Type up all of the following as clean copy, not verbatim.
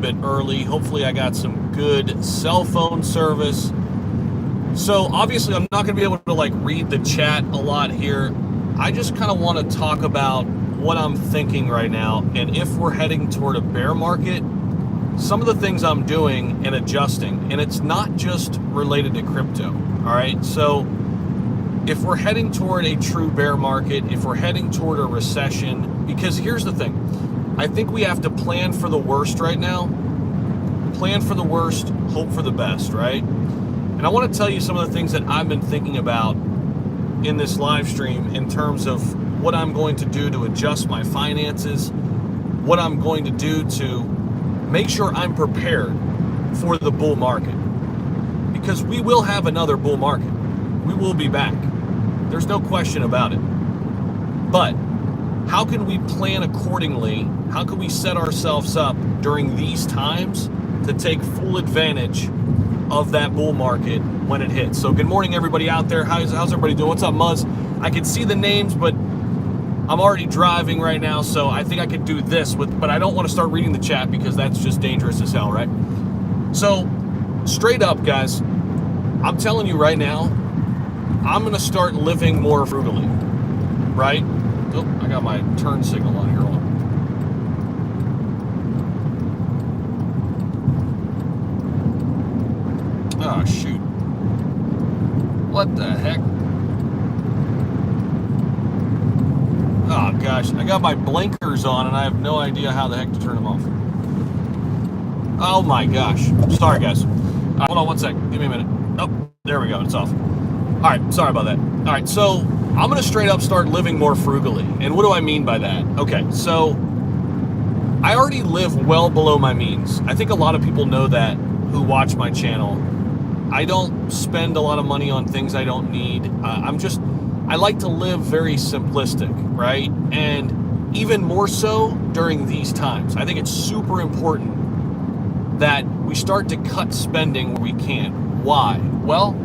bit early. Hopefully I got some good cell phone service. So obviously I'm not going to be able to like read the chat a lot here. I just kind of want to talk about what I'm thinking right now, and if we're heading toward a bear market, some of the things I'm doing and adjusting. And it's not just related to crypto, all right? So if we're heading toward a true bear market, if we're heading toward a recession, because here's the thing, I think we have to plan for the worst right now. Plan for the worst, hope for the best, right? And I want to tell you some of the things that I've been thinking about in this live stream in terms of what I'm going to do to adjust my finances, what I'm going to do to make sure I'm prepared for the bull market. Because we will have another bull market. We will be back. There's no question about it. But how can we plan accordingly? How can we set ourselves up during these times to take full advantage of that bull market when it hits? So good morning, everybody out there. How's everybody doing? What's up, Muzz? I can see the names, but I'm already driving right now, so I think I could do this, but I don't want to start reading the chat because that's just dangerous as hell, right? So straight up, guys, I'm telling you right now, I'm going to start living more frugally, right? Oh, I got my turn signal on here. Hold on. Oh, shoot. What the heck? Oh, gosh. I got my blinkers on, and I have no idea how the heck to turn them off. Oh, my gosh. Sorry, guys. Hold on one sec. Give me a minute. Oh, there we go. It's off. All right. Sorry about that. All right. So I'm going to straight up start living more frugally. And what do I mean by that? Okay. So I already live well below my means. I think a lot of people know that who watch my channel. I don't spend a lot of money on things I don't need. I like to live very simplistic, right? And even more so during these times. I think it's super important that we start to cut spending where we can. Why? Well,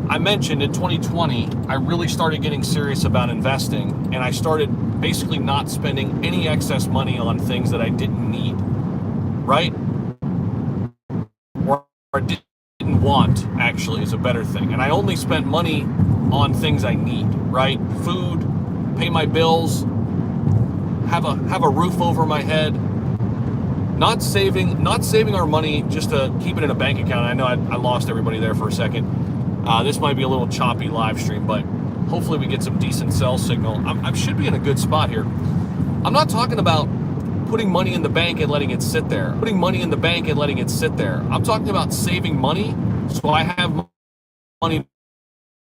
I mentioned in 2020, I really started getting serious about investing, and I started basically not spending any excess money on things that I didn't need, right? Or didn't want, actually, is a better thing. And I only spent money on things I need, right? Food, pay my bills, have a roof over my head. Not saving our money just to keep it in a bank account. I know I lost everybody there for a second. This might be a little choppy live stream, but hopefully we get some decent cell signal. I should be in a good spot here. I'm not talking about putting money in the bank and letting it sit there. I'm talking about saving money so I have money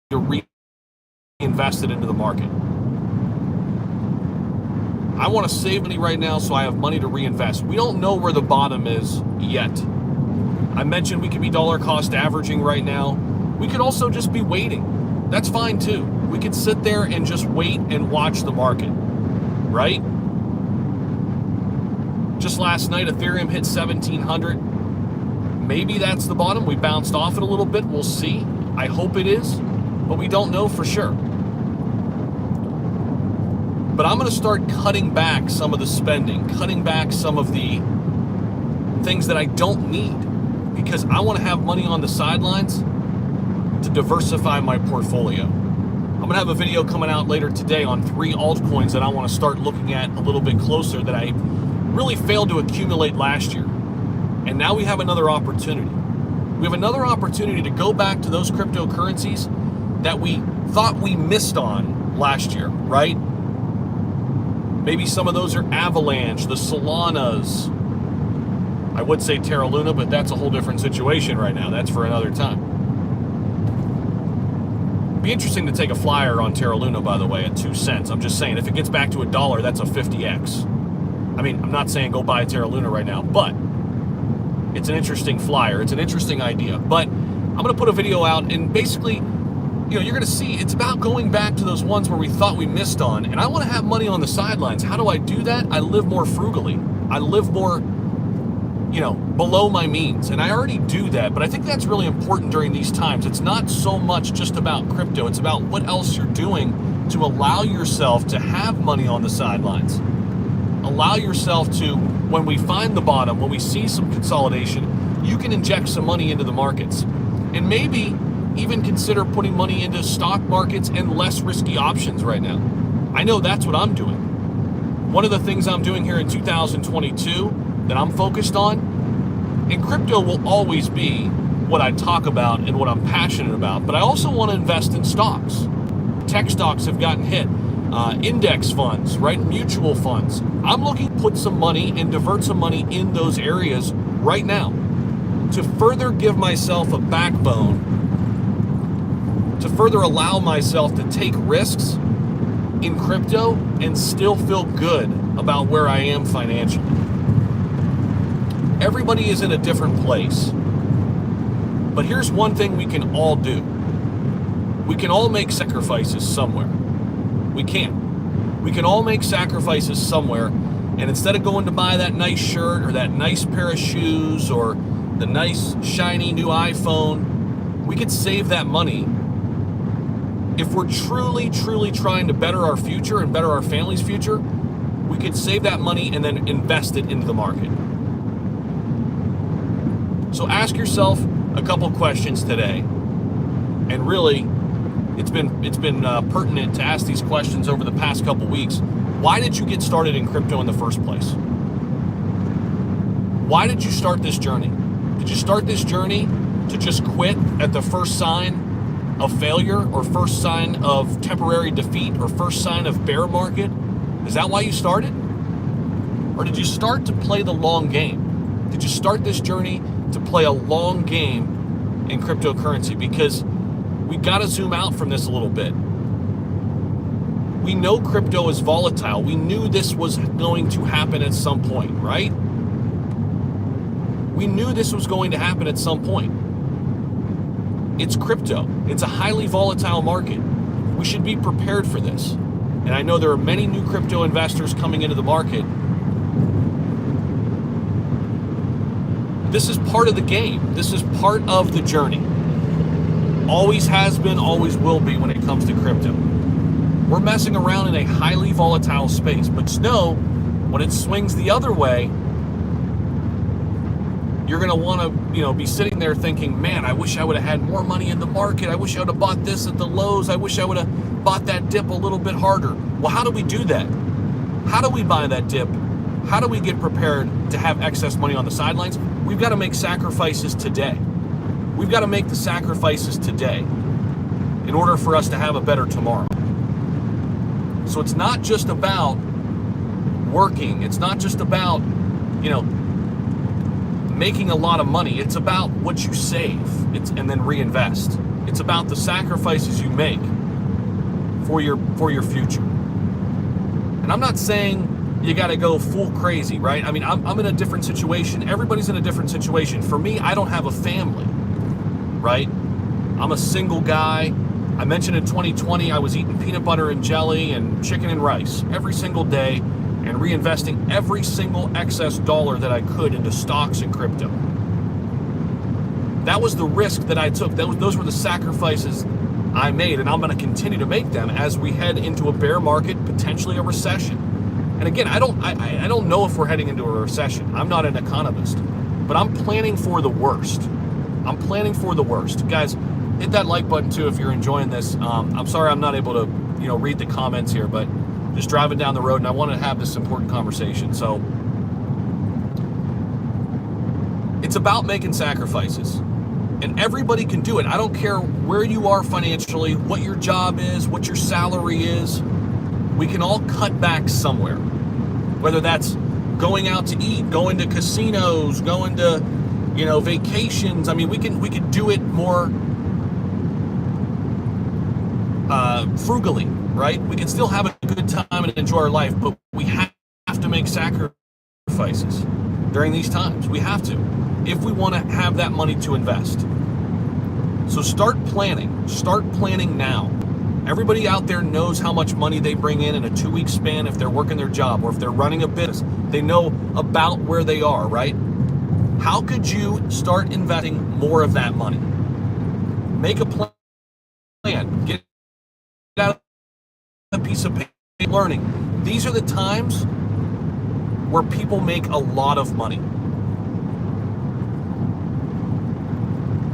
to reinvest it into the market. I want to save money right now so I have money to reinvest. We don't know where the bottom is yet. I mentioned we could be dollar cost averaging right now. We could also just be waiting. That's fine too. We could sit there and just wait and watch the market, right? Just last night, Ethereum hit 1,700. Maybe that's the bottom. We bounced off it a little bit. We'll see. I hope it is, but we don't know for sure. But I'm going to start cutting back some of the spending, cutting back some of the things that I don't need, because I want to have money on the sidelines to diversify my portfolio. I'm going to have a video coming out later today on 3 altcoins that I want to start looking at a little bit closer that I really failed to accumulate last year. And now we have another opportunity. We have another opportunity to go back to those cryptocurrencies that we thought we missed on last year, right? Maybe some of those are Avalanche, the Solanas. I would say Terra Luna, but that's a whole different situation right now. That's for another time. Be interesting to take a flyer on Terra Luna, by the way, at 2 cents. I'm just saying, if it gets back to $1, that's a 50x. I mean, I'm not saying go buy Terra Luna right now, but it's an interesting flyer. It's an interesting idea. But I'm going to put a video out, and basically, you're going to see it's about going back to those ones where we thought we missed on. And I want to have money on the sidelines. How do I do that? I live more frugally. I live more, below my means. And I already do that, but I think that's really important during these times. It's not so much just about crypto. It's about what else you're doing to allow yourself to have money on the sidelines. allow yourself to, when we find the bottom, when we see some consolidation, you can inject some money into the markets. And maybe even consider putting money into stock markets and less risky options right now. I know that's what I'm doing. One of the things I'm doing here in 2022 that I'm focused on, and crypto will always be what I talk about and what I'm passionate about, but I also want to invest in stocks. Tech stocks have gotten hit. Index funds, right? Mutual funds. I'm looking to put some money and divert some money in those areas right now to further give myself a backbone, to further allow myself to take risks in crypto and still feel good about where I am financially. Everybody is in a different place. But here's one thing we can all do. We can all make sacrifices somewhere. We can. We can all make sacrifices somewhere, and instead of going to buy that nice shirt or that nice pair of shoes or the nice shiny new iPhone, we could save that money. If we're truly, truly trying to better our future and better our family's future, we could save that money and then invest it into the market. So ask yourself a couple questions today, and really, it's been pertinent to ask these questions over the past couple weeks. Why did you get started in crypto in the first place? Why did you start this journey? Did you start this journey to just quit at the first sign of failure or first sign of temporary defeat or first sign of bear market? Is that why you started? Or did you start to play the long game? Did you start this journey to play a long game in cryptocurrency? Because we got to zoom out from this a little bit. We know crypto is volatile. We knew this was going to happen at some point, right? We knew this was going to happen at some point. It's crypto. It's a highly volatile market. We should be prepared for this. And I know there are many new crypto investors coming into the market. This is part of the game. This is part of the journey. Always has been, always will be when it comes to crypto. We're messing around in a highly volatile space, but just know when it swings the other way, you're going to want to, be sitting there thinking, man, I wish I would have had more money in the market. I wish I would have bought this at the lows. I wish I would have bought that dip a little bit harder. Well, how do we do that? How do we buy that dip? How do we get prepared to have excess money on the sidelines? We've got to make sacrifices today. We've got to make the sacrifices today in order for us to have a better tomorrow. So it's not just about working. It's not just about, making a lot of money. It's about what you save and then reinvest. It's about the sacrifices you make for your future. And I'm not saying you got to go full crazy, right? I mean, I'm in a different situation. Everybody's in a different situation. For me, I don't have a family, right? I'm a single guy. I mentioned in 2020, I was eating peanut butter and jelly and chicken and rice every single day and reinvesting every single excess dollar that I could into stocks and crypto. That was the risk that I took. Those were the sacrifices I made, and I'm going to continue to make them as we head into a bear market, potentially a recession. And again, I don't know if we're heading into a recession. I'm not an economist, but I'm planning for the worst. I'm planning for the worst. Guys, hit that like button too if you're enjoying this. I'm sorry I'm not able to, read the comments here, but just driving down the road and I want to have this important conversation. So it's about making sacrifices, and everybody can do it. I don't care where you are financially, what your job is, what your salary is. We can all cut back somewhere, whether that's going out to eat, going to casinos, going to, vacations. I mean, we can do it more frugally, right? We can still have a good time and enjoy our life, but we have to make sacrifices during these times. We have to, if we want to have that money to invest. So start planning. Start planning now. Everybody out there knows how much money they bring in a 2-week span if they're working their job or if they're running a business. They know about where they are, right? How could you start investing more of that money? Make a plan. Get out a piece of paper. Learning. These are the times where people make a lot of money.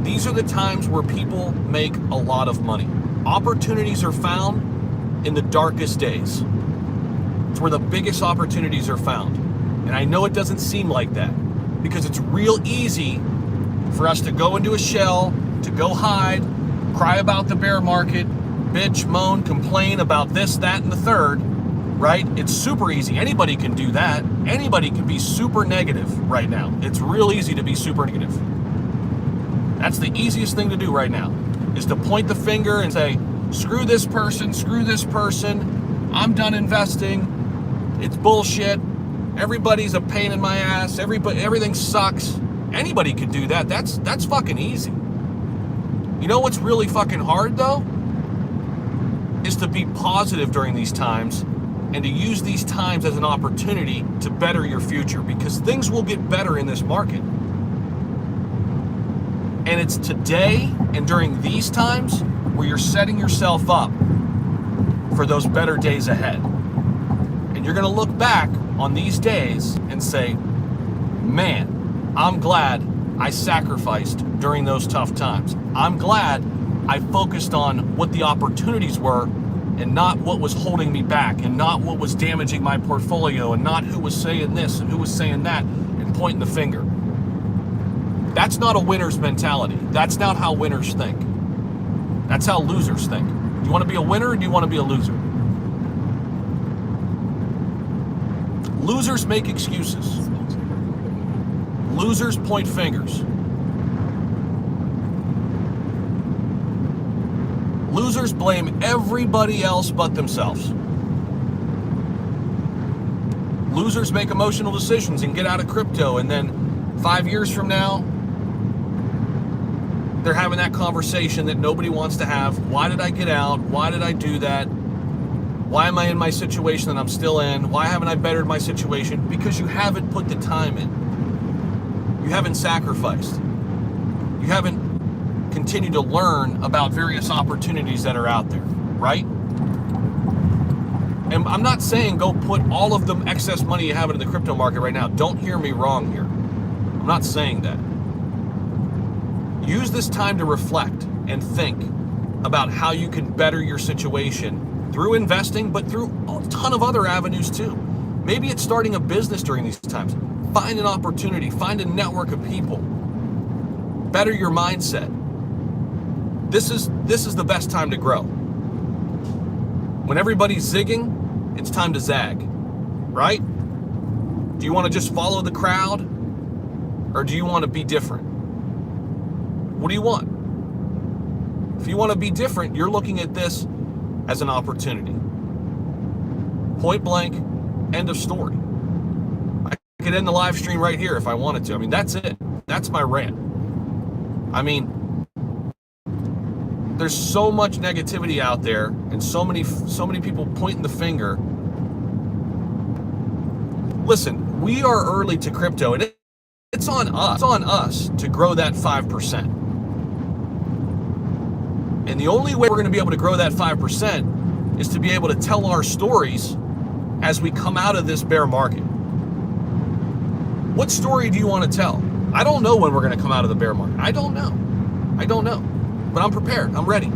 These are the times where people make a lot of money. Opportunities are found in the darkest days. It's where the biggest opportunities are found. And I know it doesn't seem like that because it's real easy for us to go into a shell, to go hide, cry about the bear market, bitch, moan, complain about this, that, and the third, right? It's super easy. Anybody can do that. Anybody can be super negative right now. It's real easy to be super negative. That's the easiest thing to do right now, is to point the finger and say, screw this person, I'm done investing, it's bullshit, everybody's a pain in my ass, everything sucks. Anybody can do that. That's fucking easy. You know what's really fucking hard though? Is to be positive during these times and to use these times as an opportunity to better your future, because things will get better in this market. And it's today and during these times where you're setting yourself up for those better days ahead. And you're going to look back on these days and say, man, I'm glad I sacrificed during those tough times. I'm glad I focused on what the opportunities were and not what was holding me back and not what was damaging my portfolio and not who was saying this and who was saying that and pointing the finger. That's not a winner's mentality. That's not how winners think. That's how losers think. Do you want to be a winner or do you want to be a loser? Losers make excuses. Losers point fingers. Losers blame everybody else but themselves. Losers make emotional decisions and get out of crypto, and then 5 years from now, they're having that conversation that nobody wants to have. Why did I get out? Why did I do that? Why am I in my situation that I'm still in? Why haven't I bettered my situation? Because you haven't put the time in. You haven't sacrificed. You haven't continued to learn about various opportunities that are out there, right? And I'm not saying go put all of the excess money you have into the crypto market right now. Don't hear me wrong here. I'm not saying that. Use this time to reflect and think about how you can better your situation through investing, but through a ton of other avenues too. Maybe it's starting a business during these times. Find an opportunity, find a network of people. Better your mindset. This is the best time to grow. When everybody's zigging, it's time to zag, right? Do you want to just follow the crowd, or do you want to be different? What do you want? If you want to be different, you're looking at this as an opportunity. Point blank, end of story. I could end the live stream right here if I wanted to. I mean, that's it. That's my rant. I mean, there's so much negativity out there and so many people pointing the finger. Listen, we are early to crypto, and it's on us. It's on us to grow that 5%. And the only way we're going to be able to grow that 5% is to be able to tell our stories as we come out of this bear market. What story do you want to tell? I don't know when we're going to come out of the bear market. I don't know. But I'm prepared. I'm ready.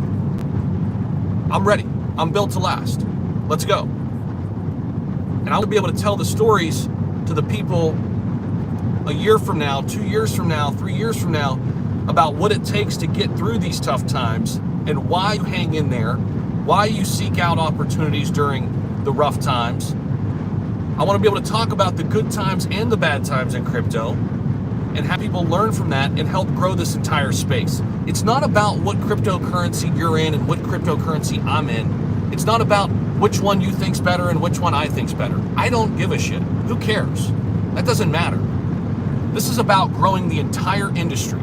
I'm built to last. Let's go. And I'll be able to tell the stories to the people a year from now, 2 years from now, 3 years from now, about what it takes to get through these tough times and why you hang in there, why you seek out opportunities during the rough times. I want to be able to talk about the good times and the bad times in crypto and have people learn from that and help grow this entire space. It's not about what cryptocurrency you're in and what cryptocurrency I'm in. It's not about which one you think's better and which one I think's better. I don't give a shit. Who cares? That doesn't matter. This is about growing the entire industry.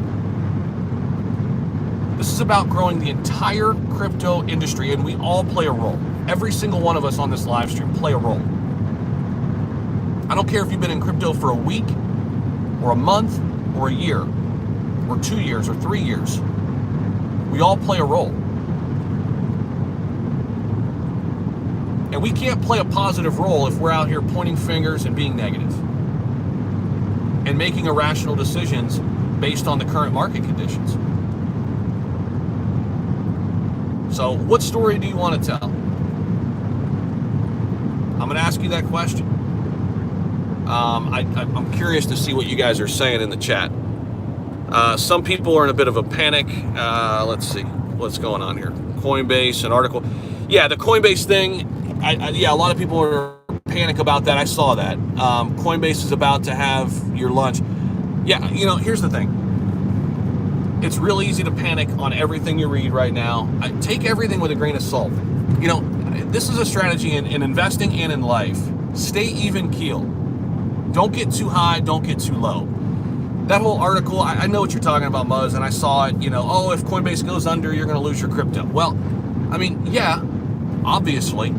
This is about growing the entire crypto industry, and we all play a role. Every single one of us on this live stream play a role. I don't care if you've been in crypto for a week, or a month, or a year, or 2 years, or 3 years. We all play a role. And we can't play a positive role if we're out here pointing fingers and being negative. and making irrational decisions based on the current market conditions. So what story do you want to tell? I'm going to ask you that question. I'm curious to see what you guys are saying in the chat. Some people are in a bit of a panic. Let's see what's going on here. Coinbase, an article. Yeah, the Coinbase thing. A lot of people are panic about that. I saw that. Coinbase is about to have your lunch. Yeah, here's the thing. It's real easy to panic on everything you read right now. Take everything with a grain of salt. This is a strategy in investing and in life. Stay even keel. Don't get too high, don't get too low. That whole article, I know what you're talking about, Muzz, and I saw it, if Coinbase goes under, you're going to lose your crypto. Well, yeah, obviously.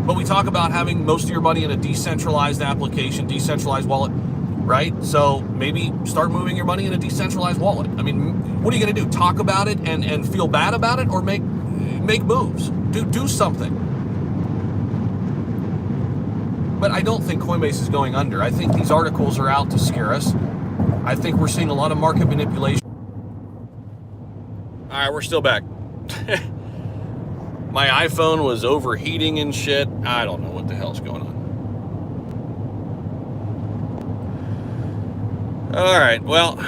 But we talk about having most of your money in a decentralized application, decentralized wallet, right? So maybe start moving your money in a decentralized wallet. What are you going to do? Talk about it and feel bad about it, or make moves? Do something. But I don't think Coinbase is going under. I think these articles are out to scare us. I think we're seeing a lot of market manipulation. All right, we're still back. My iPhone was overheating and shit. I don't know what the hell's going on. All right, well,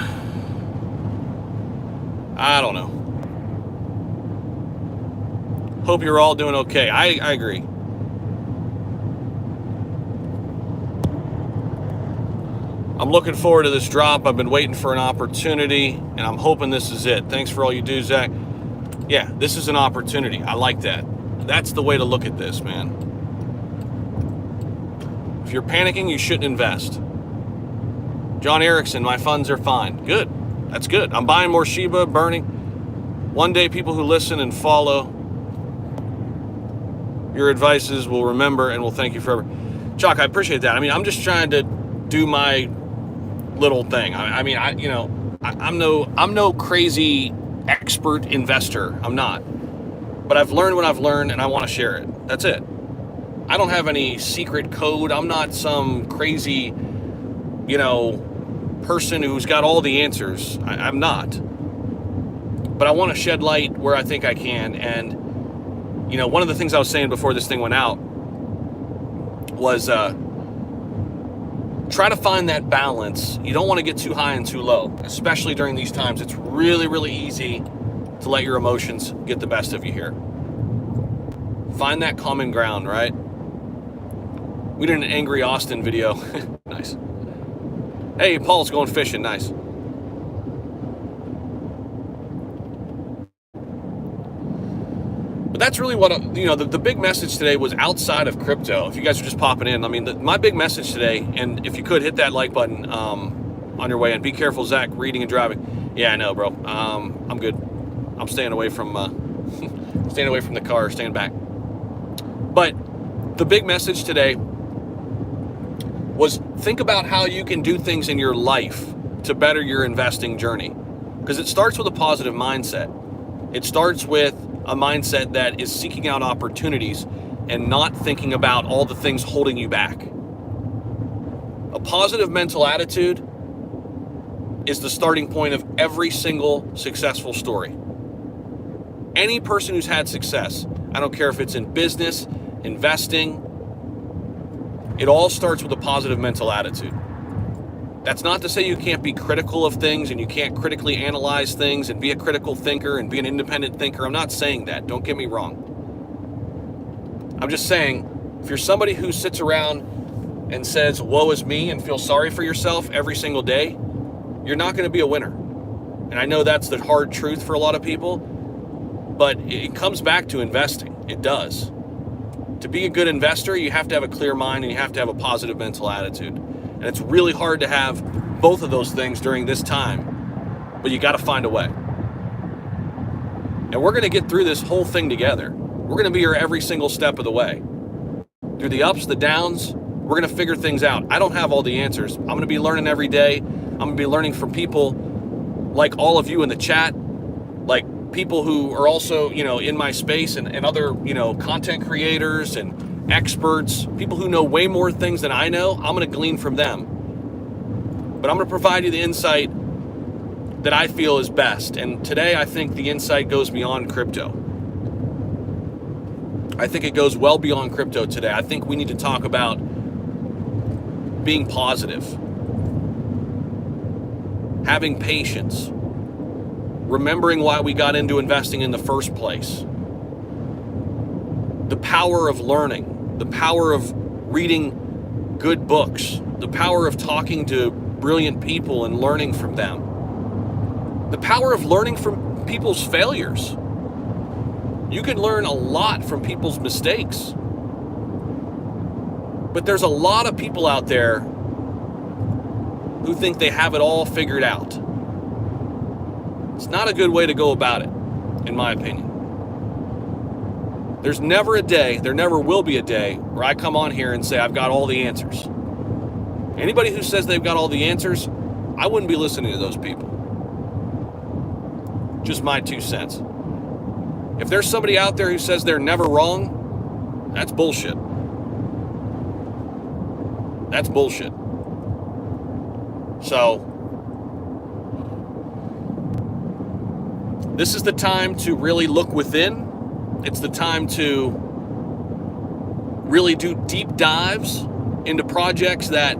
I don't know. Hope you're all doing okay. I agree. I'm looking forward to this drop. I've been waiting for an opportunity, and I'm hoping this is it. Thanks for all you do, Zach. Yeah, this is an opportunity. I like that. That's the way to look at this, man. If you're panicking, you shouldn't invest. John Erickson, my funds are fine. Good. That's good. I'm buying more Shiba, burning. One day, people who listen and follow your advices will remember and will thank you forever. Chuck, I appreciate that. I'm just trying to do my little thing. I'm no crazy expert investor. I'm not. But I've learned what I've learned, and I want to share it. That's it. I don't have any secret code. I'm not some crazy, person who's got all the answers. I'm not. But I want to shed light where I think I can. And, one of the things I was saying before this thing went out was try to find that balance. You don't want to get too high and too low, especially during these times. It's really, really easy to let your emotions get the best of you here. Find that common ground, right? We did an Angry Austin video. Nice. Hey, Paul's going fishing. Nice. But that's really what, the big message today was outside of crypto. If you guys are just popping in, my big message today, and if you could hit that like button on your way in. Be careful, Zach, reading and driving. Yeah, I know, bro. I'm good. I'm staying away from the car, staying back. But the big message today was think about how you can do things in your life to better your investing journey. Because it starts with a positive mindset. It starts with a mindset that is seeking out opportunities and not thinking about all the things holding you back. A positive mental attitude is the starting point of every single successful story. Any person who's had success, I don't care if it's in business, investing, it all starts with a positive mental attitude. That's not to say you can't be critical of things and you can't critically analyze things and be a critical thinker and be an independent thinker. I'm not saying that. Don't get me wrong. I'm just saying, if you're somebody who sits around and says, woe is me, and feels sorry for yourself every single day, you're not going to be a winner. And I know that's the hard truth for a lot of people, but it comes back to investing. It does. To be a good investor, you have to have a clear mind and you have to have a positive mental attitude. And it's really hard to have both of those things during this time, but you got to find a way. And we're going to get through this whole thing together. We're going to be here every single step of the way. Through the ups, the downs, we're going to figure things out. I don't have all the answers. I'm going to be learning every day. I'm going to be learning from people like all of you in the chat, like people who are also, in my space and other, content creators and experts, people who know way more things than I know. I'm going to glean from them. But I'm going to provide you the insight that I feel is best. And today I think the insight goes beyond crypto. I think it goes well beyond crypto today. I think we need to talk about being positive, having patience, remembering why we got into investing in the first place, the power of learning, the power of reading good books, the power of talking to brilliant people and learning from them, the power of learning from people's failures. You can learn a lot from people's mistakes. But there's a lot of people out there who think they have it all figured out. It's not a good way to go about it, in my opinion. There's never a day, there never will be a day, where I come on here and say I've got all the answers. Anybody who says they've got all the answers, I wouldn't be listening to those people. Just my 2 cents. If there's somebody out there who says they're never wrong, that's bullshit. That's bullshit. So, this is the time to really look within. It's the time to really do deep dives into projects that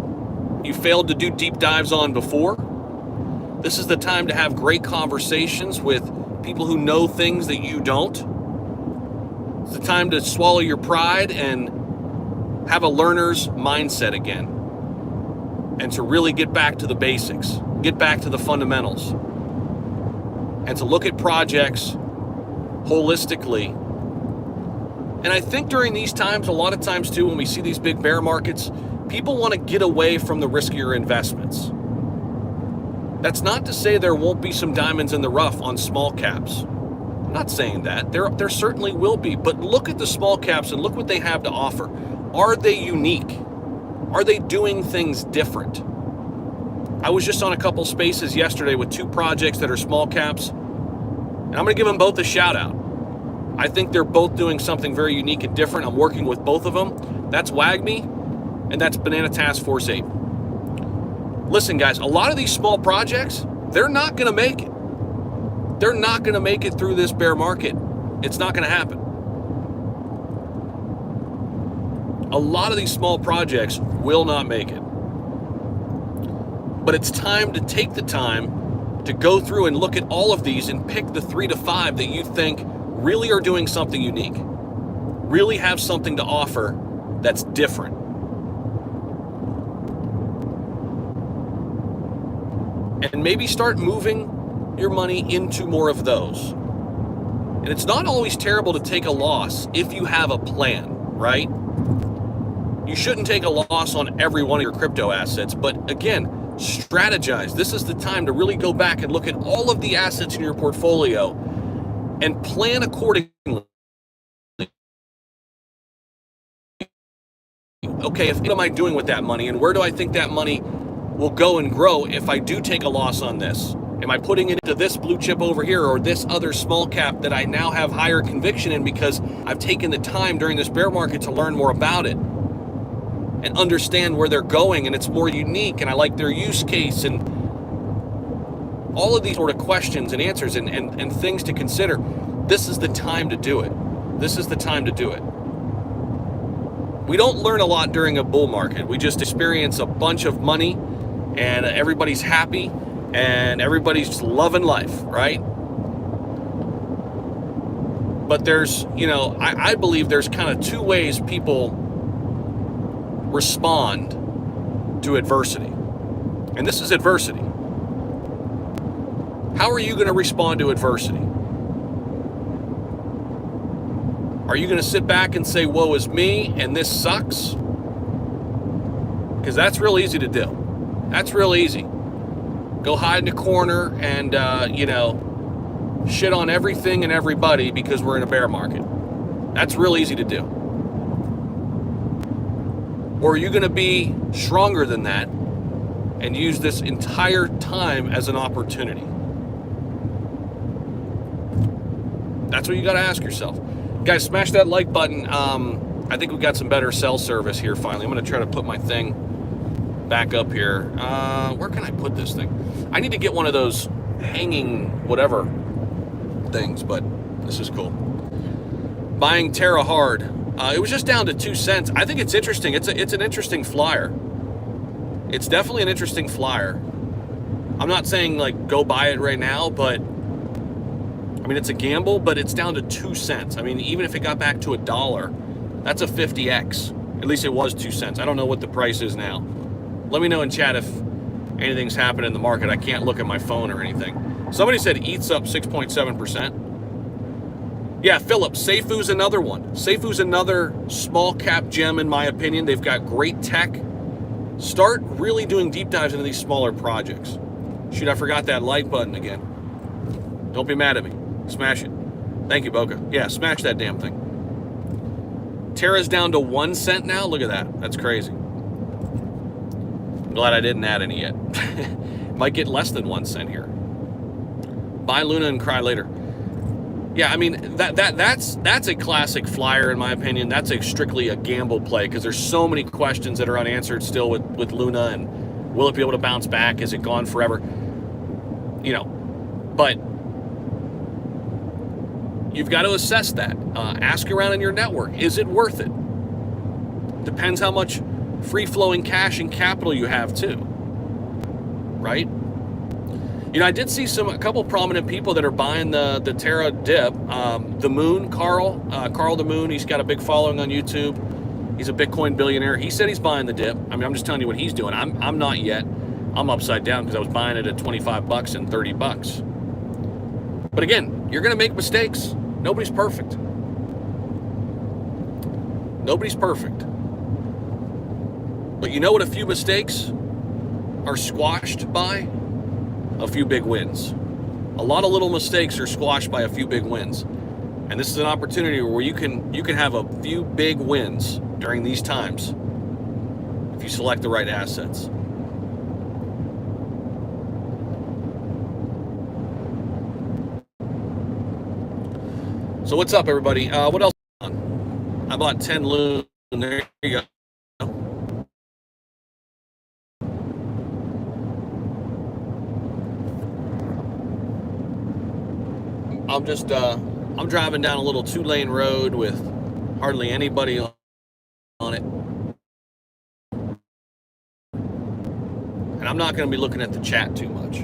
you failed to do deep dives on before. This is the time to have great conversations with people who know things that you don't. It's the time to swallow your pride and have a learner's mindset again, and to really get back to the basics, get back to the fundamentals, and to look at projects holistically. And I think during these times, a lot of times too, when we see these big bear markets, people want to get away from the riskier investments. That's not to say there won't be some diamonds in the rough on small caps. I'm not saying that. There certainly will be, but look at the small caps and look what they have to offer. Are they unique? Are they doing things different? I was just on a couple spaces yesterday with 2 projects that are small caps, and I'm going to give them both a shout out. I think they're both doing something very unique and different. I'm working with both of them. That's WAGME, and that's Banana Task Force 8. Listen, guys, a lot of these small projects, they're not going to make it. They're not going to make it through this bear market. It's not going to happen. A lot of these small projects will not make it. But it's time to take the time to go through and look at all of these and pick the 3 to 5 that you think really are doing something unique, really have something to offer that's different. And maybe start moving your money into more of those. And it's not always terrible to take a loss if you have a plan, right? You shouldn't take a loss on every one of your crypto assets, but again, strategize. This is the time to really go back and look at all of the assets in your portfolio and plan accordingly. Okay, what am I doing with that money, and where do I think that money will go and grow if I do take a loss on this? Am I putting it into this blue chip over here or this other small cap that I now have higher conviction in because I've taken the time during this bear market to learn more about it and understand where they're going, and it's more unique, and I like their use case, and all of these sort of questions and answers and things to consider. This is the time to do it. This is the time to do it. We don't learn a lot during a bull market. We just experience a bunch of money, and everybody's happy, and everybody's just loving life, right? But there's, I believe there's kind of 2 ways people respond to adversity. And this is adversity. How are you going to respond to adversity? Are you going to sit back and say, woe is me, and this sucks? Because that's real easy to do. That's real easy. Go hide in a corner and, shit on everything and everybody because we're in a bear market. That's real easy to do. Or are you going to be stronger than that and use this entire time as an opportunity? That's what you got to ask yourself. Guys, smash that like button. I think we got some better cell service here finally. I'm going to try to put my thing back up here. Where can I put this thing? I need to get one of those hanging whatever things, but this is cool. Buying Terra hard. It was just down to 2 cents. I think it's interesting. It's an interesting flyer. It's definitely an interesting flyer. I'm not saying like go buy it right now, but I mean it's a gamble, but it's down to 2 cents. I mean, even if it got back to $1, that's a 50x. At least it was 2 cents. I don't know what the price is now. Let me know in chat if anything's happened in the market. I can't look at my phone or anything. Somebody said ETH's up 6.7%. Yeah, Philip, Seifu's another one. Seifu's another small cap gem in my opinion. They've got great tech. Start really doing deep dives into these smaller projects. Shoot, I forgot that like button again. Don't be mad at me. Smash it. Thank you, Boca. Yeah, smash that damn thing. Terra's down to 1 cent now. Look at that. That's crazy. I'm glad I didn't add any yet. Might get less than 1 cent here. Buy Luna and cry later. Yeah, I mean, that's a classic flyer in my opinion. That's strictly a gamble play because there's so many questions that are unanswered still with Luna, and will it be able to bounce back? Is it gone forever? You know, but you've got to assess that. Ask around in your network. Is it worth it? Depends how much free-flowing cash and capital you have too, right? You know, I did see a couple prominent people that are buying the Terra dip. The Moon, Carl the Moon, he's got a big following on YouTube. He's a Bitcoin billionaire. He said he's buying the dip. I mean, I'm just telling you what he's doing. I'm not yet. I'm upside down because I was buying it at 25 bucks and 30 bucks. But again, you're going to make mistakes. Nobody's perfect. Nobody's perfect. But you know what a few mistakes are squashed by? A few big wins. A lot of little mistakes are squashed by a few big wins. And this is an opportunity where you can have a few big wins during these times if you select the right assets. So what's up, everybody? What else? I bought 10 Loon. There you go. I'm driving down a little 2-lane road with hardly anybody on it. And I'm not going to be looking at the chat too much.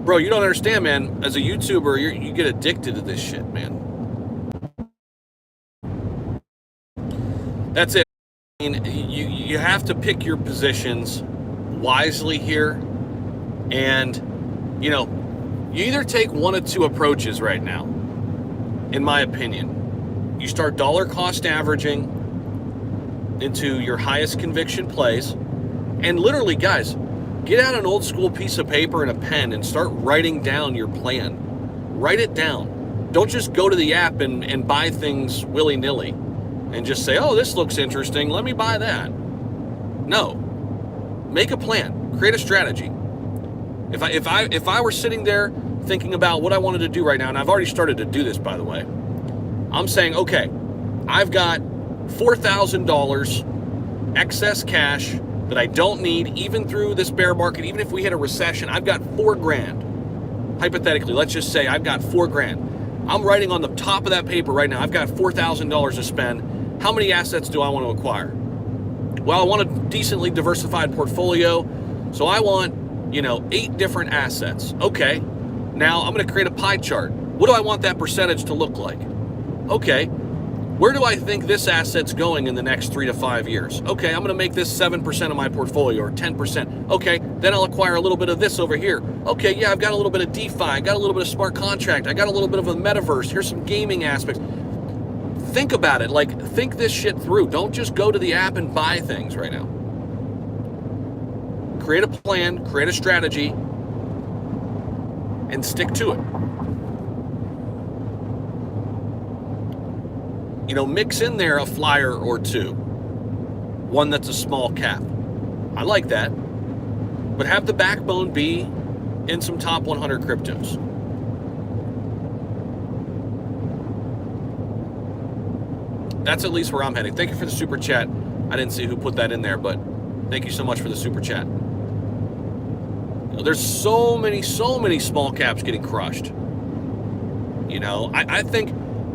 Bro, you don't understand, man. As a YouTuber, you get addicted to this shit, man. That's it. I mean, you have to pick your positions wisely here. And you know, you either take one of two approaches right now, in my opinion. You start dollar cost averaging into your highest conviction plays. And literally, guys, get out an old school piece of paper and a pen and start writing down your plan. Write it down. Don't just go to the app and buy things willy-nilly and just say, oh, this looks interesting, let me buy that. No. Make a plan. Create a strategy. If I were sitting there thinking about what I wanted to do right now, and I've already started to do this, by the way, I'm saying, okay, I've got $4,000 excess cash that I don't need, even through this bear market, even if we hit a recession. I've got $4,000. Hypothetically, let's just say I've got $4,000. I'm writing on the top of that paper right now, I've got $4,000 to spend. How many assets do I want to acquire? Well, I want a decently diversified portfolio, so I want 8 different assets. Okay, now I'm going to create a pie chart. What do I want that percentage to look like? Okay, where do I think this asset's going in the next 3 to 5 years? Okay, I'm going to make this 7% of my portfolio or 10%. Okay, then I'll acquire a little bit of this over here. Okay, yeah, I've got a little bit of DeFi. I got a little bit of smart contract. I got a little bit of a metaverse. Here's some gaming aspects. Think about it. Think this shit through. Don't just go to the app and buy things right now. Create a plan, create a strategy, and stick to it. Mix in there a flyer or two. One that's a small cap. I like that. But have the backbone be in some top 100 cryptos. That's at least where I'm heading. Thank you for the super chat. I didn't see who put that in there, but thank you so much for the super chat. There's so many small caps getting crushed. I think,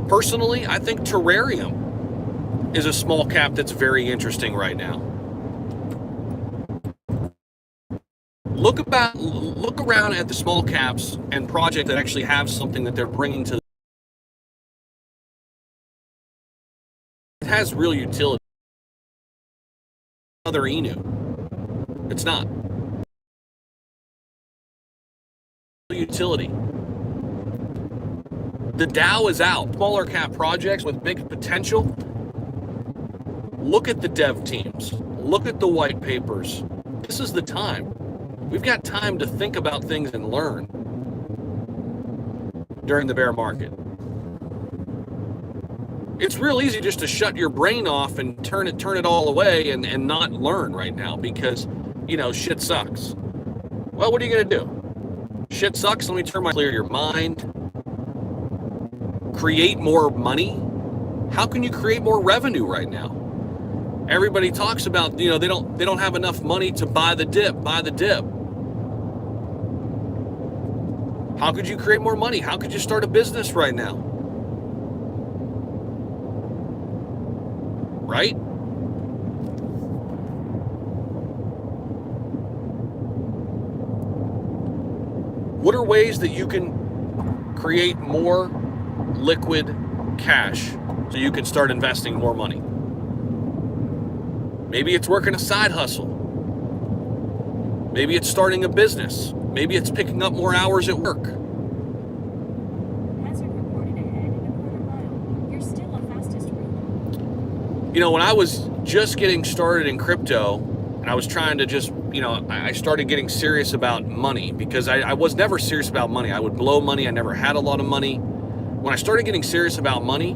personally, I think Terrarium is a small cap that's very interesting right now. Look around at the small caps and projects that actually have something that they're bringing to. It has real utility. Another Inu. It's not. Utility. The Dow is out. Smaller cap projects with big potential. Look at the dev teams. Look at the white papers. This is the time. We've got time to think about things and learn during the bear market. It's real easy just to shut your brain off and turn it all away and not learn right now because, shit sucks. Well, what are you going to do? Shit sucks. Let me clear your mind. Create more money. How can you create more revenue right now? Everybody talks about, they don't have enough money to buy the dip. How could you create more money? How could you start a business right now? Right? What are ways that you can create more liquid cash so you can start investing more money? Maybe it's working a side hustle. Maybe it's starting a business. Maybe it's picking up more hours at work. Hazard reported ahead in a quarter mile. You're still on fastest route. When I was just getting started in crypto, and I was trying to just, I started getting serious about money because I was never serious about money. I would blow money. I never had a lot of money. When I started getting serious about money,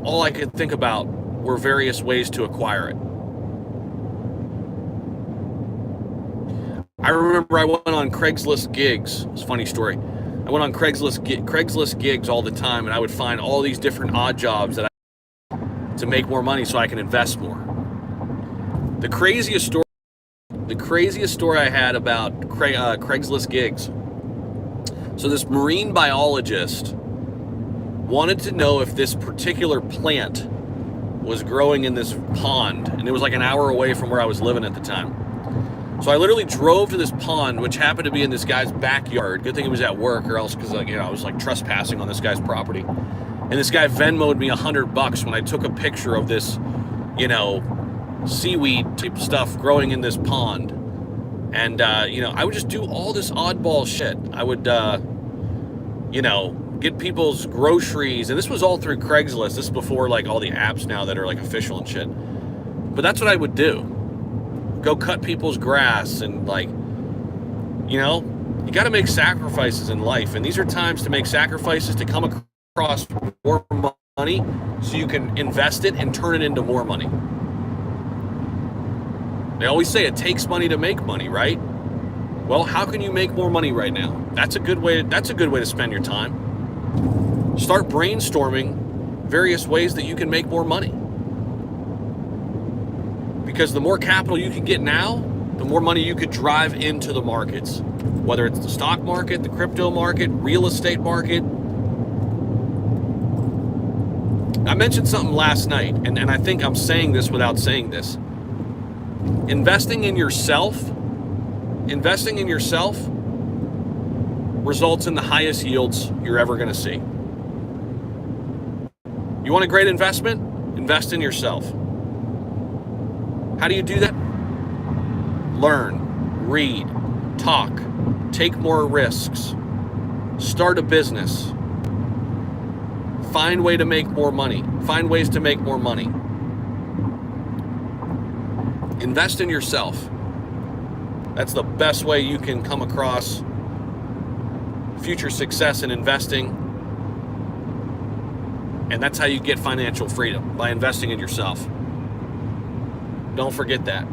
all I could think about were various ways to acquire it. I remember I went on Craigslist gigs. It's a funny story. I went on Craigslist gigs all the time, and I would find all these different odd jobs to make more money so I can invest more. The craziest story I had about Craigslist gigs. So this marine biologist wanted to know if this particular plant was growing in this pond, and it was like an hour away from where I was living at the time. So I literally drove to this pond, which happened to be in this guy's backyard. Good thing he was at work, or else, because I was like trespassing on this guy's property. And this guy Venmo'd me $100 when I took a picture of this, seaweed type stuff growing in this pond. And I would just do all this oddball shit. I would, get people's groceries, and this was all through Craigslist. This is before like all the apps now that are like official and shit. But that's what I would do. Go cut people's grass, and you got to make sacrifices in life, and these are times to make sacrifices to come across more money so you can invest it and turn it into more money. They always say it takes money to make money, right? Well, how can you make more money right now? That's a good way to spend your time. Start brainstorming various ways that you can make more money. Because the more capital you can get now, the more money you could drive into the markets. Whether it's the stock market, the crypto market, real estate market. I mentioned something last night, and I think I'm saying this without saying this. Investing in yourself results in the highest yields you're ever going to see. You want a great investment? Invest in yourself. How do you do that? Learn, read, talk, take more risks, start a business, find ways to make more money. Invest in yourself. That's the best way you can come across future success in investing. And that's how you get financial freedom, by investing in yourself. Don't forget that.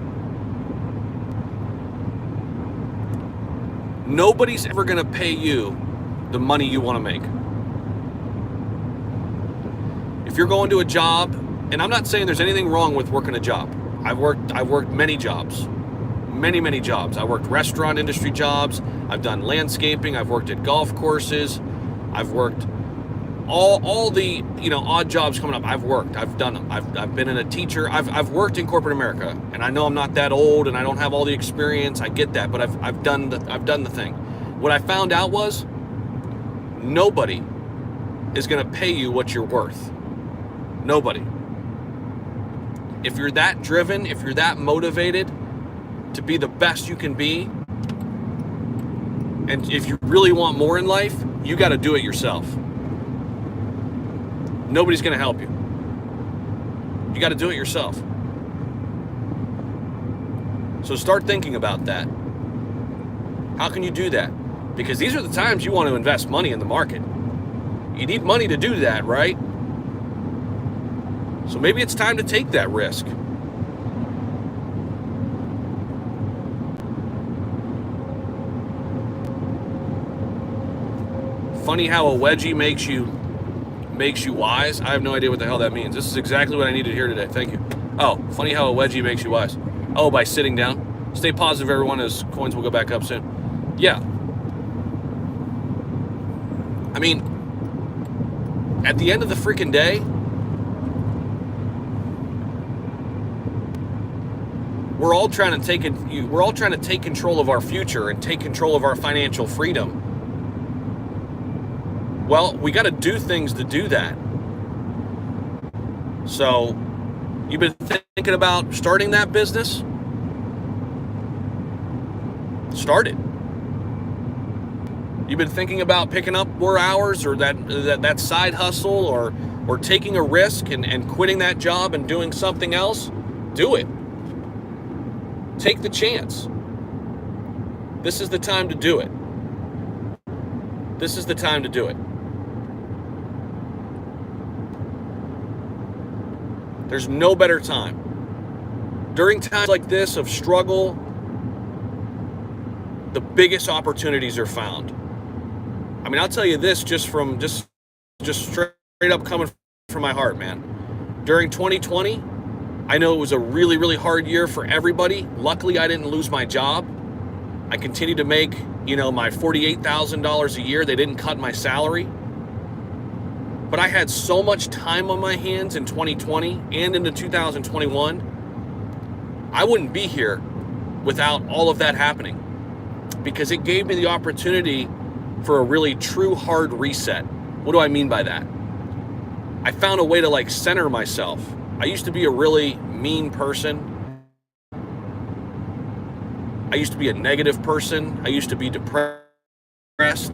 Nobody's ever going to pay you the money you want to make. If you're going to a job, and I'm not saying there's anything wrong with working a job. I've worked many jobs. Many jobs. I worked restaurant industry jobs. I've done landscaping. I've worked at golf courses. I've worked all the odd jobs coming up. I've worked. I've done them. I've been a teacher. I've worked in corporate America, and I know I'm not that old, and I don't have all the experience. I get that, but I've done the thing. What I found out was nobody is going to pay you what you're worth. Nobody. If you're that driven, if you're that motivated to be the best you can be, and if you really want more in life, you got to do it yourself. Nobody's going to help you. You got to do it yourself. So start thinking about that. How can you do that? Because these are the times you want to invest money in the market. You need money to do that, right? So maybe it's time to take that risk. Funny how a wedgie makes you wise. I have no idea what the hell that means. This is exactly what I needed to hear today. Thank you. Oh, funny how a wedgie makes you wise. Oh, by sitting down. Stay positive, everyone, as coins will go back up soon. Yeah. I mean, at the end of the freaking day, we're all trying to take control of our future and take control of our financial freedom. Well, we got to do things to do that. So, you've been thinking about starting that business? Start it. You've been thinking about picking up more hours or that side hustle or taking a risk and quitting that job and doing something else? Do it. Take the chance. This is the time to do it. This is the time to do it. There's no better time. During times like this of struggle, the biggest opportunities are found. I mean, I'll tell you this just straight up coming from my heart, man. During 2020, I know it was a really, really hard year for everybody. Luckily, I didn't lose my job. I continued to make, my $48,000 a year. They didn't cut my salary. But I had so much time on my hands in 2020 and into 2021. I wouldn't be here without all of that happening, because it gave me the opportunity for a really true hard reset. What do I mean by that? I found a way to center myself. I used to be a really mean person. I used to be a negative person. I used to be depressed.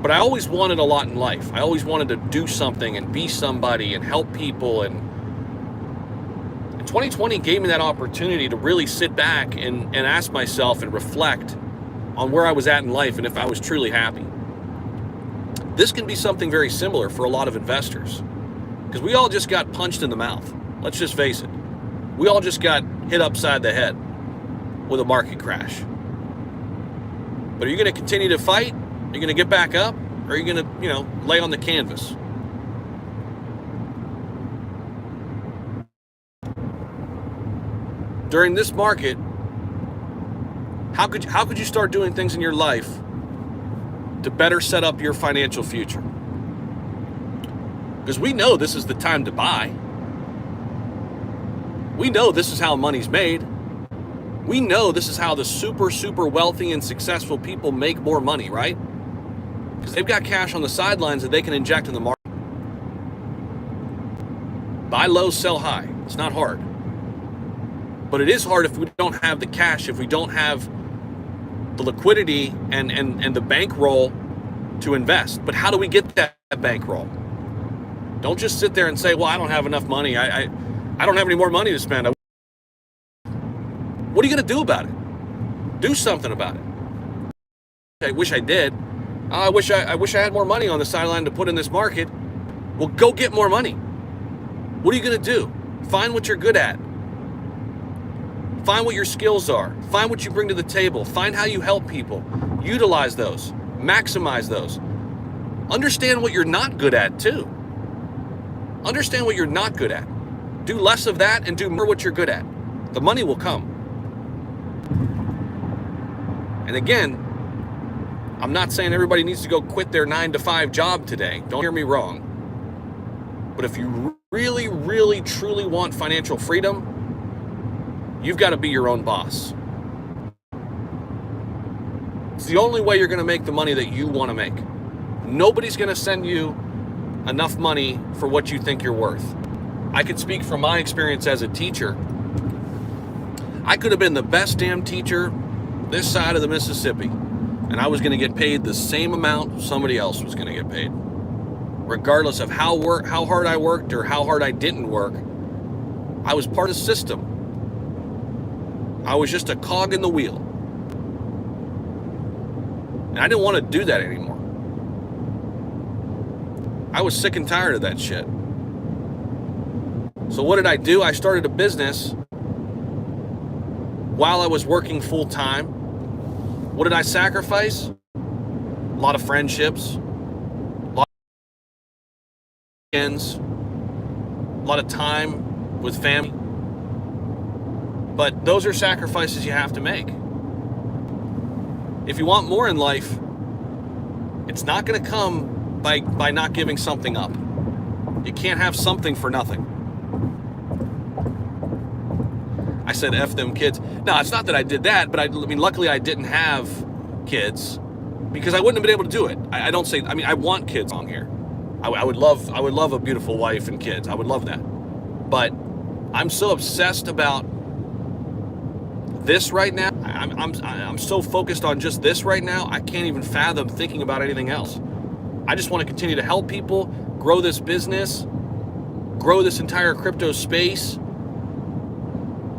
But I always wanted a lot in life. I always wanted to do something and be somebody and help people. And 2020 gave me that opportunity to really sit back and ask myself and reflect on where I was at in life and if I was truly happy. This can be something very similar for a lot of investors, because we all just got punched in the mouth. Let's just face it. We all just got hit upside the head with a market crash. But are you going to continue to fight? Are you going to get back up? Or are you going to, lay on the canvas? During this market, how could you start doing things in your life to better set up your financial future? Because we know this is the time to buy. We know this is how money's made. We know this is how the super, super wealthy and successful people make more money, right? Because they've got cash on the sidelines that they can inject in the market. Buy low, sell high. It's not hard. But it is hard if we don't have the cash, if we don't have the liquidity and the bankroll to invest. But how do we get that bankroll? Don't just sit there and say, well, I don't have enough money. I don't have any more money to spend. What are you going to do about it? Do something about it. I wish I did. I wish I had more money on the sideline to put in this market. Well, go get more money. What are you going to do? Find what you're good at. Find what your skills are. Find what you bring to the table. Find how you help people. Utilize those. Maximize those. Understand what you're not good at, too. Understand what you're not good at. Do less of that and do more what you're good at. The money will come. And again, I'm not saying everybody needs to go quit their 9-to-5 job today. Don't hear me wrong. But if you really, really, truly want financial freedom, you've got to be your own boss. It's the only way you're going to make the money that you want to make. Nobody's going to send you enough money for what you think you're worth. I could speak from my experience as a teacher. I could have been the best damn teacher this side of the Mississippi, and I was going to get paid the same amount somebody else was going to get paid. Regardless of how hard I worked or how hard I didn't work, I was part of the system. I was just a cog in the wheel. And I didn't want to do that anymore. I was sick and tired of that shit. So what did I do? I started a business while I was working full time. What did I sacrifice? A lot of friendships, a lot of weekends, a lot of time with family. But those are sacrifices you have to make. If you want more in life, it's not going to come by not giving something up. You can't have something for nothing. I said F them kids. No, it's not that I did that, but I mean, luckily I didn't have kids because I wouldn't have been able to do it. I want kids on here. I would love a beautiful wife and kids. I would love that. But I'm so obsessed about this right now. I'm so focused on just this right now. I can't even fathom thinking about anything else. I just want to continue to help people, grow this business, grow this entire crypto space,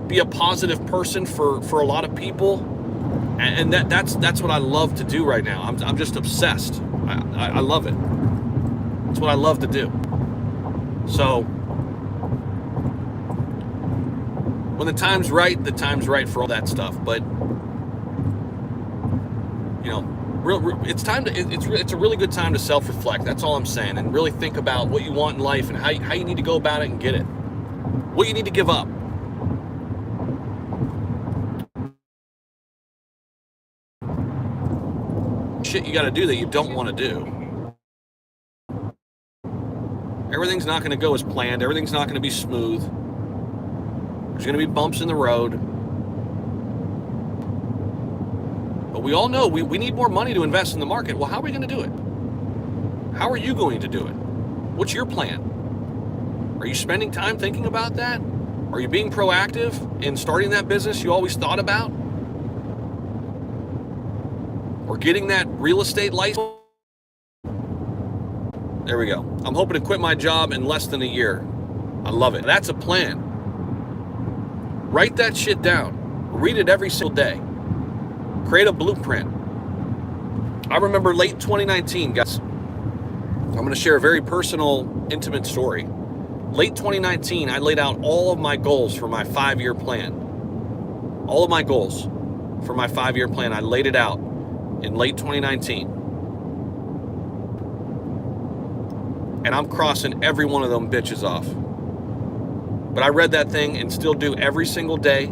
be a positive person for a lot of people, and that's what I love to do right now. I'm just obsessed. I love it. It's what I love to do. So when the time's right for all that stuff. But it's time to. It's a really good time to self-reflect. That's all I'm saying, and really think about what you want in life and how you need to go about it and get it. What you need to give up. Shit you got to do that you don't want to do. Everything's not going to go as planned. Everything's not going to be smooth. There's going to be bumps in the road. But we all know we need more money to invest in the market. Well, how are we going to do it? How are you going to do it? What's your plan? Are you spending time thinking about that? Are you being proactive in starting that business you always thought about? Or getting that real estate license? There we go. I'm hoping to quit my job in less than a year. I love it. That's a plan. Write that shit down. Read it every single day. Create a blueprint. I remember late 2019, guys. I'm going to share a very personal, intimate story. Late 2019, I laid out all of my goals for my 5-year plan. All of my goals for my 5-year plan, I laid it out in late 2019. And I'm crossing every one of them bitches off. But I read that thing and still do every single day.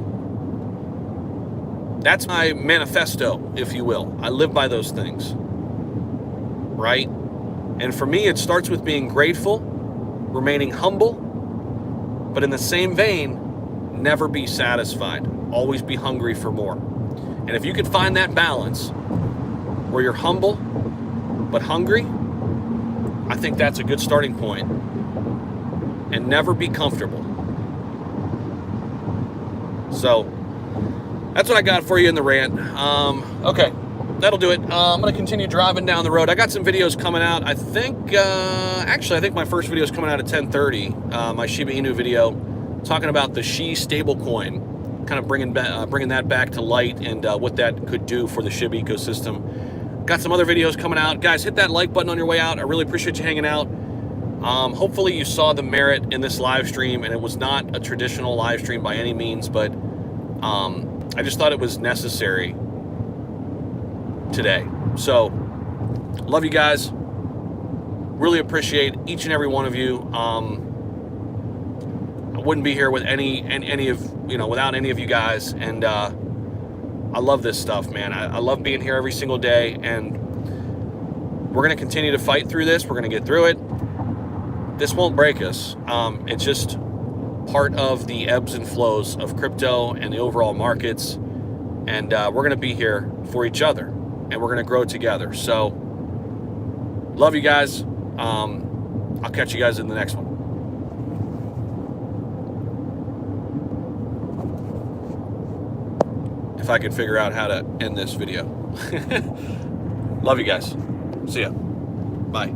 That's my manifesto, if you will. I live by those things. Right? And for me, it starts with being grateful, remaining humble, but in the same vein, never be satisfied. Always be hungry for more. And if you can find that balance where you're humble but hungry, I think that's a good starting point. And never be comfortable. So that's what I got for you in the rant. Okay, that'll do it. I'm going to continue driving down the road. I got some videos coming out. I think my first video is coming out at 10:30. My Shiba Inu video talking about the Shi stablecoin, kind of bringing that back to light and what that could do for the Shiba ecosystem. Got some other videos coming out. Guys, hit that like button on your way out. I really appreciate you hanging out. Hopefully you saw the merit in this live stream, and it was not a traditional live stream by any means, but I just thought it was necessary today. So, love you guys. Really appreciate each and every one of you. wouldn't be here with any of without any of you guys. And I love this stuff, man. I love being here every single day, and we're going to continue to fight through this. We're going to get through it. This won't break us. It's just part of the ebbs and flows of crypto and the overall markets. And we're going to be here for each other, and we're going to grow together. So love you guys. I'll catch you guys in the next one. If I can figure out how to end this video. Love you guys. See ya. Bye.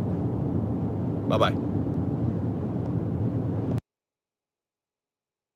Bye-bye.